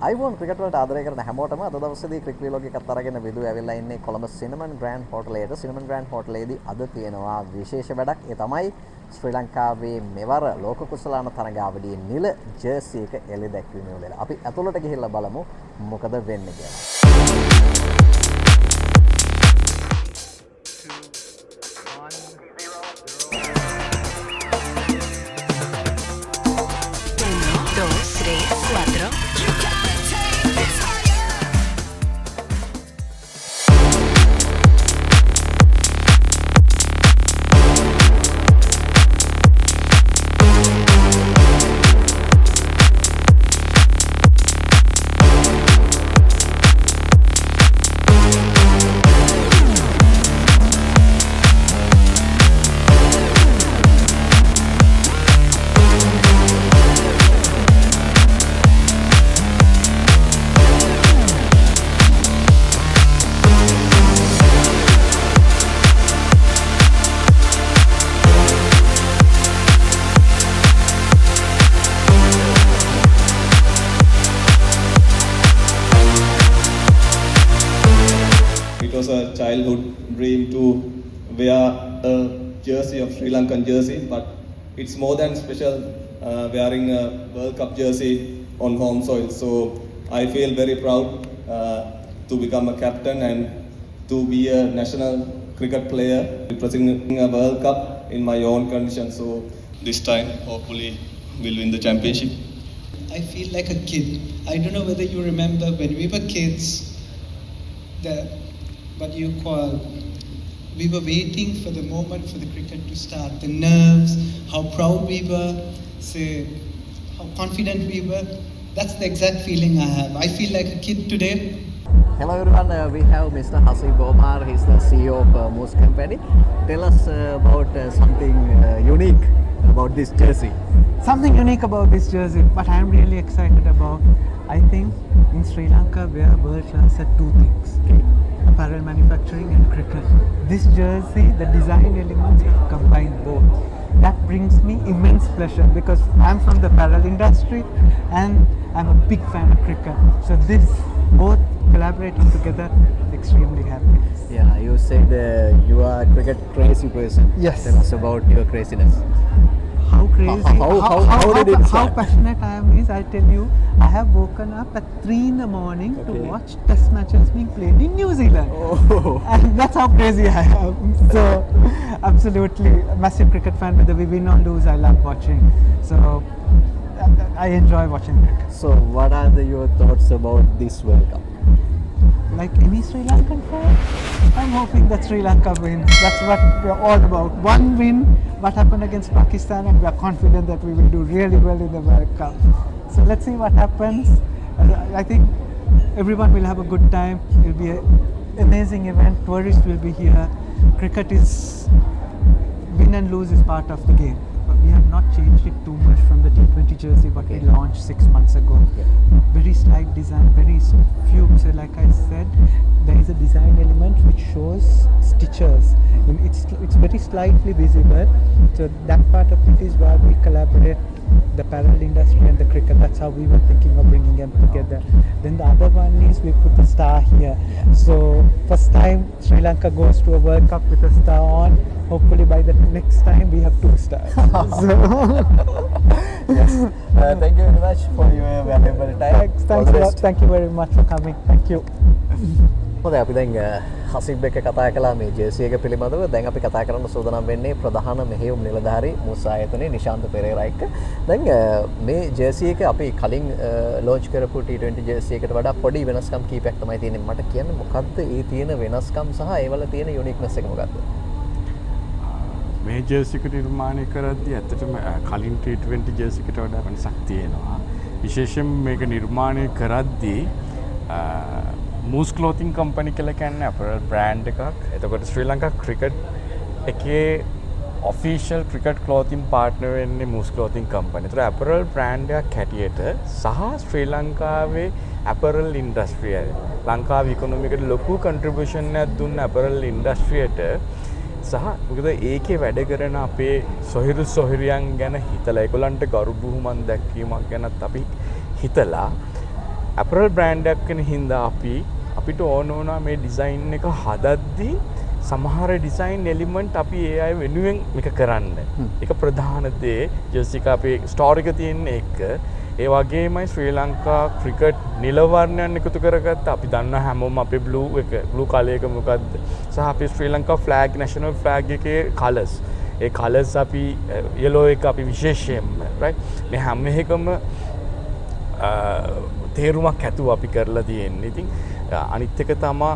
අයිබෝන් ක්‍රිකට් වලට ආදරය කරන හැමෝටම අද දවසේදී ක්‍රිකට් වීලොග් එකත් අරගෙන විදු ඇවිල්ලා ඉන්නේ කොළඹ සිනමන් ග්‍රෑන්ඩ් හෝටලයේට. සිනමන් ග්‍රෑන්ඩ් හෝටලයේදී අද තියෙනවා විශේෂ වැඩක්. ඒ තමයි ශ්‍රී ලංකාවේ මෙවර ලෝක කුසලාන තරගාවලියේ නිල ජර්සි එක එළි දැක්වීමේ වෙලාව. අපි ඇතුළට ගිහිල්ලා බලමු මොකද වෙන්නේ කියලා. It was a childhood dream to wear a jersey of Sri Lankan jersey, but it's more than special wearing a World Cup jersey on home soil. So I feel very proud to become a captain and to be a national cricket player representing a World Cup in my own condition. So this time, hopefully, we'll win the championship. I feel like a kid. I don't know whether you remember when we were kids, we were waiting for the moment for the cricket to start. The nerves, how proud we were, how confident we were. That's the exact feeling I have. I feel like a kid today. Hello everyone, we have Mr. Hasib Omar. He's the CEO of Moose Company. Tell us about something unique about this jersey. Something unique about this jersey, what I am really excited about, I think in Sri Lanka we are world class at two things: apparel manufacturing and cricket. This jersey, the design elements have combined both. That brings me immense pleasure because I am from the apparel industry and I am a big fan of cricket. So this both collaborating together, extremely happy. Yeah, you said you are a cricket crazy person. Yes. Tell us about your craziness. How crazy, how did it how start? passionate I am is, I'll tell you, I have woken up at 3 in the morning to Okay. watch test matches being played in New Zealand. Oh. And that's how crazy I am. So, absolutely, a massive cricket fan, whether we win or lose, I love watching. So, I enjoy watching cricket. So, what are your thoughts about this World Cup? Like any Sri Lankan fan, I'm hoping that Sri Lanka wins. That's what we're all about. One win, what happened against Pakistan, and we're confident that we will do really well in the World Cup. So let's see what happens. I think everyone will have a good time. It will be an amazing event. Tourists will be here. Cricket is, win and lose is part of the game. But we have not changed it too much from the T20 jersey what we launched 6 months ago. Very slight design, very few. So like I said, there is a design element which shows stitches. It's very slightly visible. So that part of it is where we collaborate the apparel industry and the cricket. That's how we were thinking of bringing them together. Then the other one is we put the star here. So first time Sri Lanka goes to a World Cup with a star on. Hopefully by the next time we have 2 stars. So Yes. Thank you very much for your valuable time. thanks a lot. Thank you very much for coming. Thank you. හොඳයි අපි දැන් හසිබ් එක්ක කතා කළා මේ Jersey එක පිළිබඳව. දැන් අපි කතා කරන්න සූදානම් වෙන්නේ ප්‍රධාන මෙහෙයුම් නිලධාරී මුස් ආයතනයේ නිශාන්ත පෙරේරා එක්ක. දැන් මේ ජර්සි එක අපි කලින් ලොන්ච් කරපු T20 ජර්සි එකට වඩා පොඩි වෙනස්කම් කීපයක් තමයි තියෙන්නේ. මට කියන්න මොකද්ද ඒ තියෙන වෙනස්කම් සහ ඒවල තියෙන යුනික්නස් එක මොකද්ද? මේ ජර්සි එක නිර්මාණය කරද්දී ඇත්තටම කලින් T20 ජර්සි එකට වඩා වෙනසක් තියෙනවා. විශේෂයෙන් මේක නිර්මාණය කරද්දී Moose Clothing Company කියලා කියන්නේ අපරල් බ්‍රෑන්ඩ් එකක්. එතකොට ශ්‍රී ලංකා ක්‍රිකට් එකේ official cricket clothing partner වෙන්නේ Moose Clothing Company. ඒතර apparel brand එකක් හැටියට සහ ශ්‍රී ලංකාවේ apparel industry ලංකාවේ economy එකට ලොකු contribution එකක් දුන්න apparel industry එට සහ මොකද ඒකේ වැඩ කරන අපේ සොහිරු සොහිරියන් ගැන හිතලා ඒගොල්ලන්ට ගරු බුහුමන් දැක්වීමක් ගැනත් අපි හිතලා ඇපරල් බ්‍රෑන්ඩයක් කෙන හින්දා අපිට ඕන වුණා මේ ඩිසයින් එක හදද්දී සමහර ඩිසයින් එලිමන්ට් අපි ඒ අය වෙනුවෙන් එක කරන්න. එක ප්‍රධාන දේ ජර්සි එක අපේ ස්ටෝර් එක තියෙන එක. ඒ වගේමයි ශ්‍රී ලංකා ක්‍රිකට් නිල වර්ණයන් එකතු කරගත්ත. අපි දන්නා හැමෝම අපේ බ්ලූ කලර් එක මොකද්ද? සහ අපේ ශ්‍රී ලංකා ෆ්ලෑග් නැෂනල් ෆ්ලෑග් එකේ කලර්ස්. ඒ කලර්ස් අපි yellow එක අපි විශේෂයෙන්ම right මේ හැම එකම තේරුමක් ඇතුව අපි කරලා තියෙන්නේ. ඉතින් අනිත් එක තමා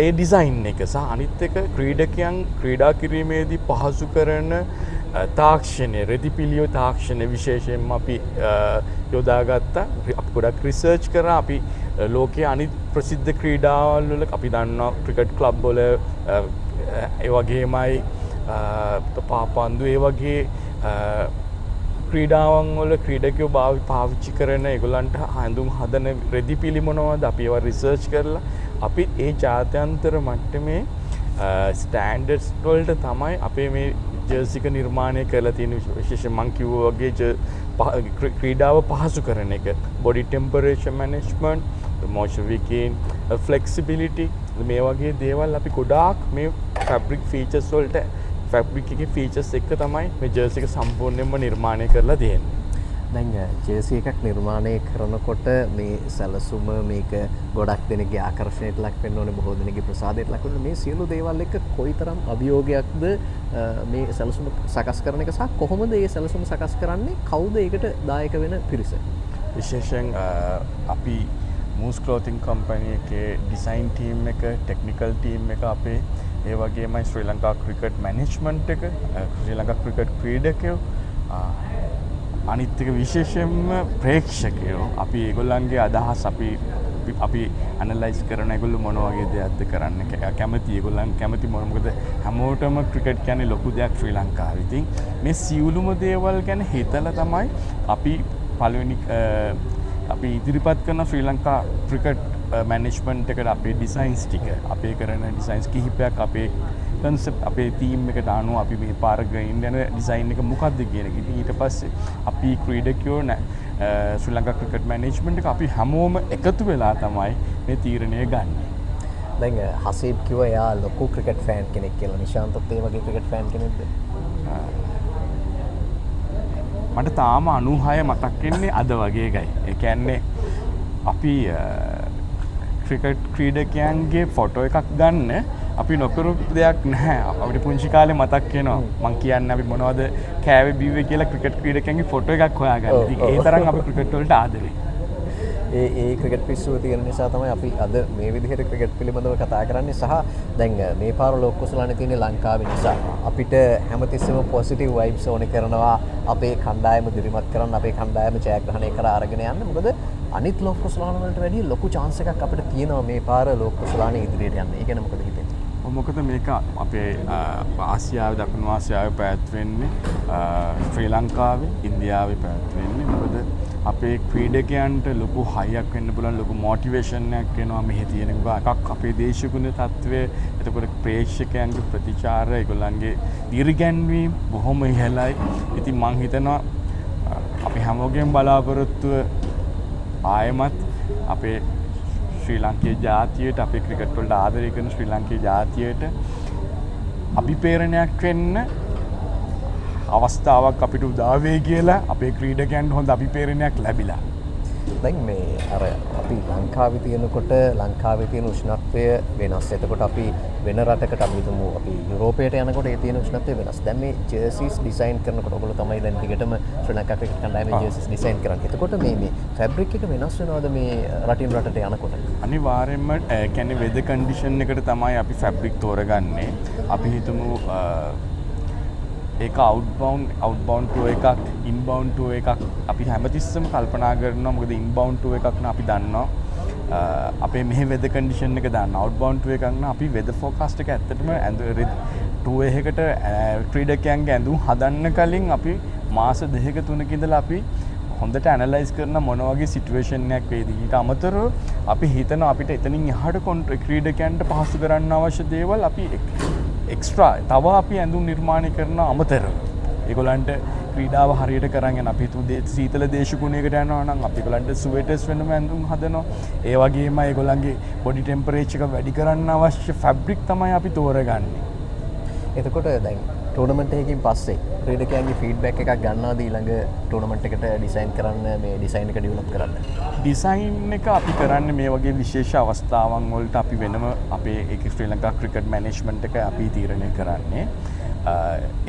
ඒ ඩිසයින් එක සහ අනිත් එක ක්‍රීඩකයන් ක්‍රීඩා කිරීමේදී පහසු කරන තාක්ෂණය රෙදිපිලියෝ තාක්ෂණය විශේෂයෙන්ම අපි යොදාගත්තා. අපි ගොඩක් රිසර්ච් කරා. අපි ලෝකයේ අනිත් ප්‍රසිද්ධ ක්‍රීඩාවල් වල අපි දන්නවා ක්‍රිකට් ක්ලබ් වල ඒ වගේමයි පාපන්දු ඒ වගේ ක්‍රීඩාවන් වල ක්‍රීඩකයෝ පාවිච්චි කරන ඒගොල්ලන්ට හැඳුම් හදන රෙදි පිළි මොනවද අපි ඒවා රිසර්ච් කරලා අපි ඒ ජාත්‍යන්තර මට්ටමේ ස්ටෑන්ඩඩ්ස් වලට තමයි අපේ මේ ජර්සි එක නිර්මාණය කරලා තියෙන. විශේෂයෙන් මං කිව්වා වගේ ක්‍රීඩාව පහසු කරන එක body temperature management motion weakening flexibility මේ වගේ දේවල් අපි ගොඩාක් මේ ෆැබ්‍රික් ෆීචර්ස් වලට ෆැබ්‍රික් එකේ ෆීචර්ස් එක තමයි මේ ජර්සි එක සම්පූර්ණයෙන්ම නිර්මාණය කරලා තියෙන්නේ. දැන් ජර්සි එකක් නිර්මාණය කරනකොට මේ සැලසුම මේක ගොඩක් දෙනෙක්ගේ ආකර්ෂණයට ලක් වෙන්න ඕනේ, බොහෝ දෙනෙක්ගේ ප්‍රසාදයට ලක් වෙන්න. මේ සියලු දේවල් එක්ක කොයිතරම් අභියෝගයක්ද මේ සැලසුම සකස් කරන එක සහ කොහොමද මේ සැලසුම සකස් කරන්නේ? කවුද ඒකට දායක වෙන පිරිස? විශේෂයෙන් අපි මූස් ක්ලෝතින් කම්පැනි එකේ ඩිසයින් ටීම් එක, ටෙක්නිකල් ටීම් එක අපේ ඒ වගේමයි ශ්‍රී ලංකා ක්‍රිකට් මැනේජ්මන්ට් එක, ශ්‍රී ලංකා ක්‍රිකට් ක්‍රීඩකයෝ, අනිත් එක විශේෂයෙන්ම ප්‍රේක්ෂකයෝ අපි ඒගොල්ලන්ගේ අදහස් අපි ඇනලයිස් කරන ඒගොල්ලෝ මොන වගේ දෙයක්ද කරන්න කැමති, ඒගොල්ලන් කැමති මොකද හැමෝටම ක්‍රිකට් කියන්නේ ලොකු දෙයක් ශ්‍රී ලංකාවේ. ඉතින් මේ සියලුම දේවල් ගැන හිතලා තමයි අපි පළවෙනි අපි ඉදිරිපත් කරන ශ්‍රී ලංකා ක්‍රිකට් මැනේජ්මන්ට් එකට අපේ ඩිසයින්ස් ටික, අපේ කරන ඩිසයින්ස් කිහිපයක් අපේ කන්සෙප්ට් අපේ තීම් එකට අනුව අපි මේ පාර ග්‍රයින්ඩ් යන ඩිසයින් එක මොකක්ද කියන එක. ඉතින් ඊට පස්සේ අපි ක්‍රීඩකයෝ ශ්‍රී ලංකා ක්‍රිකට් මැනේජ්මන්ට් එක අපි හැමෝම එකතු වෙලා තමයි මේ තීරණය ගන්න. දැන් හසීබ් කිව්වා එයා ලොකු ක්‍රිකට් ෆෑන් කෙනෙක් කියලා. නිශාන්තත් ඒ වගේ ක්‍රිකට් ෆෑන් කෙනෙක්ද? මට තාම 96 මතක් වෙන්නේ අද වගේ එකයි. ඒ කියන්නේ අපි ක්‍රිකට් ක්‍රීඩකයන්ගේ ෆොටෝ එකක් ගන්න අපි නොකරු දෙයක් නැහැ. අපිට පුංචි කාලේ මතක් වෙනවා. මං කියන්නේ අපි මොනවද කෑවේ බීවේ කියලා ක්‍රිකට් ක්‍රීඩකයන්ගේ ෆොටෝ එකක් හොයාගන්න. ඉතින් ඒ තරම් අපි ක්‍රිකට් වලට ආදරේ. ඒ ක්‍රිකට් පිස්සුව තියෙන නිසා තමයි අපි අද මේ විදිහට ක්‍රිකට් පිළිබඳව කතා කරන්නේ. සහ දැන් මේ පාර ලෝක කුසලානේ තියෙන ලංකාවේ නිසා අපිට හැමතිස්සෙම පොසිටිව් වයිබ්ස් ඕනේ කරනවා. අපේ කණ්ඩායම දිරිමත් කරන්න, අපේ කණ්ඩායම ජයග්‍රහණය කර අරගෙන යන්න. මොකද අනිත් ලෝක කුසලාන වලට වැඩිය ලොකු chance එකක් අපිට තියෙනවා මේ පාර ලෝක කුසලානේ ඉදිරියට යන්න. ඒ ගැන මොකද හිතෙන්නේ? මොකද මේක අපේ ආසියාවේ, දකුණු ආසියාවේ පැවැත්වෙන්නේ, ශ්‍රී ලංකාවේ, ඉන්දියාවේ පැවැත්වෙන්නේ. මොකද අපේ ක්‍රීඩකයන්ට ලොකු හයියක් වෙන්න පුළුවන්, ලොකු මොටිවේෂන් එකක් එනවා මෙහි තියෙන එකක්. අපේ දේශගුණ තත්ත්වය, එතකොට ප්‍රේක්ෂකයන්ගේ ප්‍රතිචාර, ඒගොල්ලන්ගේ දීර්ඝැන්වීම් බොහොම ඉහළයි. ඉතින් මං හිතනවා අපි හැමෝගෙම බලාපොරොත්තුව ආයෙමත් අපේ ශ්‍රී ලංකේ ජාතියට, අපේ ක්‍රිකට් වලට ආදරය කරන ශ්‍රී ලංකේ ජාතියට අභිපේරණයක් වෙන්න අවස්ථාවක් අපිට උදා වෙයි කියලා අපේ ක්‍රීඩකයන්ට හොඳ අභිපේරණයක් ලැබිලා. දැන් මේ අර අපි ලංකාවේ තියෙනකොට ලංකාවේ තියෙන උෂ්ණත්වය වෙනස්. එතකොට අපි වෙන රටකට අපි හිතමු අපි යුරෝපයට යනකොට ඒ තියෙන උෂ්ණත්වය වෙනස්. දැන් මේ ජර්සිස් ඩිසයින් කරනකොට ඔයගොල්ලෝ තමයි දැන් ටිකටම ශ්‍රී ලංකා ක්‍රිකට් කණ්ඩායමේ ජර්සිස් ඩිසයින් කරන්නේ. එතකොට මේ ෆැබ්‍රික් එක වෙනස් වෙනවද මේ රටින් රටට යනකොට? අනිවාර්යයෙන්ම කියන්නේ වෙදර් කන්ඩිෂන් එකට තමයි අපි ෆැබ්‍රික් තෝරගන්නේ. අපි හිතමු ඒක outbound tour එකක්, inbound tour එකක් අපි හැමතිස්සෙම කල්පනා කරනවා. මොකද inbound tour එකක් නම් අපි දන්නවා අපේ මෙහි වෙදර් කන්ඩිෂන් එක දාන්න. outbound tour එකක් නම් අපි වෙදර් ෆෝකාස්ට් එක ඇත්තටම tour එකකට ක්‍රීඩකයන්ගේ ඇඳුම් හදන්න කලින් අපි මාස 2ක 3ක ඉඳලා අපි හොඳට ඇනලයිස් කරන මොන වගේ සිටුේෂන් එකක් වේද. ඊට අමතරව අපි හිතනවා අපිට එතනින් එහාට ක්‍රීඩකයන්ට පහසු කරන්න අවශ්‍ය දේවල් අපි එක්ස්ට්‍රා තව අපි ඇඳුම් නිර්මාණය කරන අමතරව ඒගොල්ලන්ට ක්‍රීඩාව හරියට කරන් යන අපි හිතමු සීතල දේශගුණයකට යනවා නම් අපි ඒගොල්ලන්ට ස්වෙටර්ස් වෙනම ඇඳුම් හදනවා. ඒ වගේම ඒගොල්ලන්ගේ බොඩි ටෙම්පරේචර් එක වැඩි කරන්න අවශ්‍ය ෆැබ්‍රික් තමයි අපි තෝරගන්නේ. එතකොට දැන් ටෝර්නමන්ට් එකකින් පස්සේ ක්‍රීඩකයන්ගේ ෆීඩ්බැක් එකක් ගන්නවාද ඊළඟ ටෝර්නමන්ට් එකට ඩිසයින් කරන්න මේ ඩිසයින් එක ඩෙවලොප් කරන්න? ඩිසයින් එක අපි කරන්නේ මේ වගේ විශේෂ අවස්ථාවන් වලට අපි වෙනම අපේ ඒක ශ්‍රී ලංකා ක්‍රිකට් මැනේජ්මන්ට් එක අපි තීරණය කරන්නේ.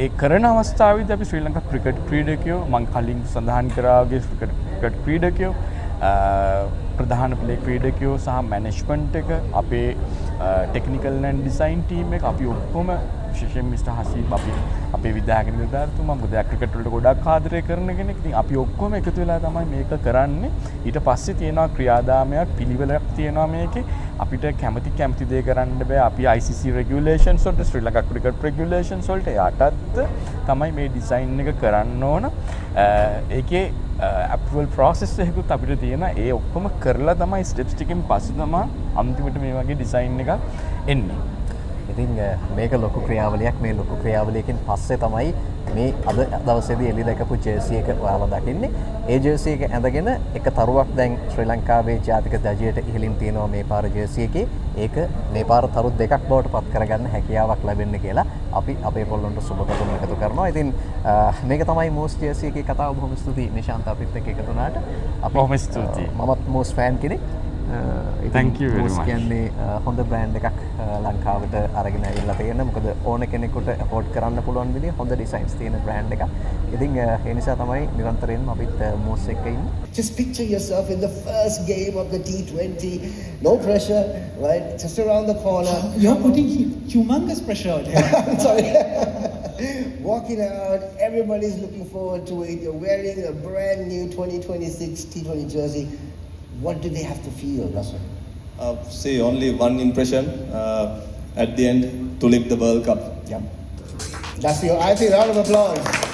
ඒ කරන අවස්ථාවේදී අපි ශ්‍රී ලංකා ක්‍රිකට් ක්‍රීඩකයෝ මම කලින් සඳහන් කරා වගේ ක්‍රිකට් ක්‍රීඩකයෝ ප්‍රධාන පෙළේ ක්‍රීඩකයෝ සහ මැනේජ්මන්ට් එක අපේ ටෙක්නිකල් ඇන්ඩ් ඩිසයින් ටීම් එක අපි ඔක්කොම විශේෂයෙන් මිස්ටර් හසීබ් අපේ විද්‍යාඥ නිලධාරිතුමා මොකද ක්‍රිකට් වලට ගොඩක් ආදරය කරන කෙනෙක්. ඉතින් අපි ඔක්කොම එකතු වෙලා තමයි මේක කරන්නේ. ඊට පස්සේ තියෙනවා ක්‍රියාදාමයක් පිළිවෙලක් තියෙනවා මේකේ. අපිට කැමති දේ කරන්න බෑ. අපි ICC regulations වලට ශ්‍රී ලංකා ක්‍රිකට් regulations වලට යටත් තමයි මේ ඩිසයින් එක කරන්න ඕන. ඒකේ approval process එකකුත් අපිට තියෙන. ඒ ඔක්කොම කරලා තමයි steps ටිකෙන් පස්සේ තමයි අන්තිමට මේ වගේ ඩිසයින් එකක් එන්නේ. ඉතින් මේක ලොකු ක්‍රියාවලියක්. මේ ලොකු ක්‍රියාවලියකින් පස්සේ තමයි මේ අද දවසේදී එළි දැකපු ජර්සි එක ඔයාලා දකින්නේ. ඒ ජර්සි එක ඇඳගෙන එක තරුවක් දැන් ශ්‍රී ලංකාවේ ජාතික ධජයට ඉහළින් තියෙනවා මේ පාර ජර්සි එකේ. ඒක මේ පාර තරු දෙකක් බවට පත් කරගන්න හැකියාවක් ලැබෙන්න කියලා අපි අපේ පොල්ලොන්ට සුබපැතුම් එකතු කරනවා. ඉතින් මේක තමයි මෝස් ජර්සි එකේ කතාව. බොහොම ස්තුතියි නිශාන්ත අපිත් එක්ක එකතු වුණාට. බොහොම ස්තුතියි. මමත් මෝස් ෆෑන් කෙනෙක්. Thank you very මෝස් much. කියන්නේ හොඳ බ්‍රෑන්ඩ් එකක් ලංකාවට අරගෙන ඇවිල්ලා තියෙන. මොකද ඕන කෙනෙකුට අපෝඩ් කරන්න පුළුවන් විදිහ හොඳ ඩිසයින්ස් තියෙන බ්‍රෑන්ඩ් එකක්. ඉතින් ඒ නිසා තමයි නිරන්තරයෙන්ම අපිත් මෝස් එක්ක ඉන්නේ. Just picture yourself in the first game of the T20. No pressure, right? Just around the corner. You're putting humongous pressure out here. Sorry. Walking out, everybody's looking forward to it. You're wearing a brand new 2026 T20 jersey. What do they have to feel, Russell? See, only one impression at the end to lift the World Cup. Yeah. That's your, I think, round of applause.